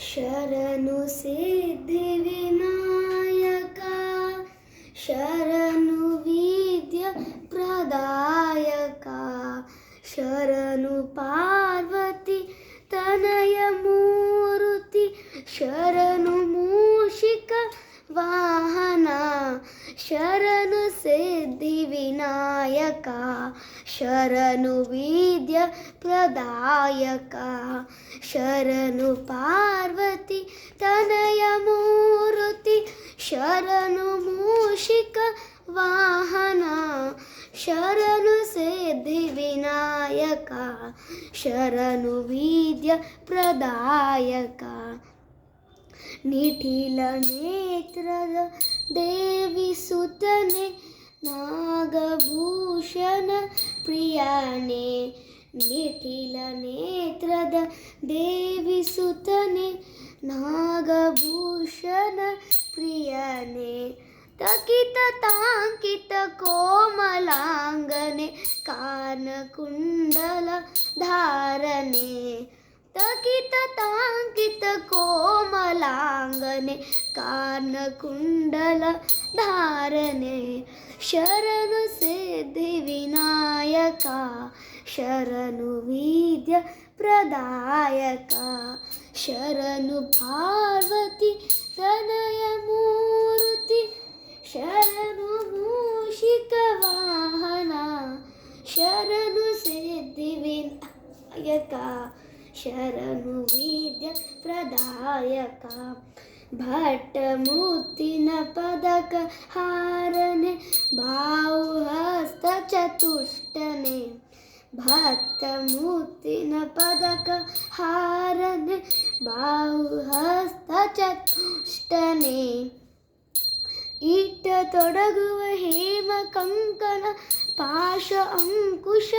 ಶರಣು ಸಿದ್ಧಿವಿನಾಯಕ ಶರಣು ವಿದ್ಯ ಪ್ರದಾಯಕ ಶರಣು ಪಾರ್ವತಿ ತನಯ ಮೂರುತಿ ಶರಣು ಮೂಷಿಕ ವಾಹನ ಶರಣು ಸಿದ್ಧಿವಿನಾಯಕ ಶರಣು ವಿದ್ಯ ಪ್ರದಾಯಕ ಶರಣು ಪಾರ್ವತಿ ತನಯ ಮೂರುತಿ ಶರಣು ಮೂಷಿಕ ವಾಹನ ಶರಣು ಸಿದ್ಧಿವಿನಾಯಕ ಶರಣು ವಿದ್ಯ ಪ್ರದಾಯಕ ನಿಖಿಲ ನೇತ್ರದ ದೇವಿ ಸುತನೆ ನಾಗಭೂಷಣ ಪ್ರಿಯನೇ ನಿಖಿಲ ನೇತ್ರದ ದೇವಿ ಸುತನೆ ನಾಗಭೂಷಣ ಪ್ರಿಯನೇ ತಕಿತ ತಾಂಕಿತ ಕೋಮಲಾಂಗನೆ ಕಾನಕುಂಡಲ ಧಾರನೆ ತಕಿತ ತಾಂಕಿತ ಕೋಮಲಾಂಗನೆ ಕಾನಕುಂಡಲ ಧಾರನೆ ಶರಣು ಸಿದ್ಧಿವಿನಾಯಕ ಶರಣು ವಿದ್ಯ ಪ್ರದಾಯಕ ಶರಣು ಪಾರ್ವತಿ ತನಯ ಮೂರುತಿ ಶರಣು ಮೂಷಿಕ ವಾಹನ ಶರಣು ಸಿದ್ಧಿವಿನಾಯಕ ಶರಣು ವಿದ್ಯ ಪ್ರದಾಯಕ ಭಟ್ಟ ಮುತ್ತಿನ ಪದಕ ಹಾರನೆ ಬಾಹುಹಸ್ತ ಚತುಷ್ಟನೆ ಭಕ್ತ ಮುತ್ತಿನ ಪದಕ ಹಾರನೆ ಬಾಹುಹಸ್ತ ಚತುಷ್ಟನೆ ಇಟ್ಟ ತೊಡಗುವ ಹೇಮ ಕಂಕಣ ಪಾಶ ಅಂಕುಶ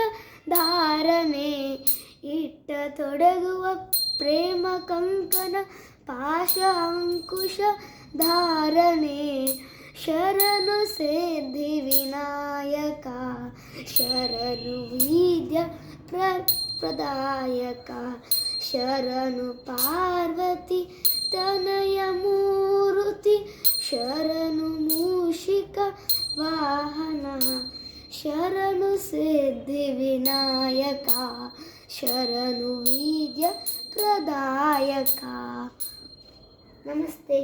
ಧಾರನೆ ಇಟ್ಟ ತೊಡಗುವ ಪ್ರೇಮ ಕಂಕಣ ಪಾಶ ಅಂಕುಶ ಧಾರನೆ ಶರಣು ಸಿದ್ಧಿವಿನಾಯಕ ಶರಣು ವಿದ್ಯ ಪ್ರದಾಯಕ ಶರಣು ಪಾರ್ವತಿ ತನಯ ಮೂರುತಿ ಶರಣು ಮೂಷಿಕ ವಾಹನ ಶರಣು ಸಿದ್ಧಿವಿನಾಯಕ ಶರಣು ವಿದ್ಯ ಪ್ರದಾಯಕ. ನಮಸ್ತೆ.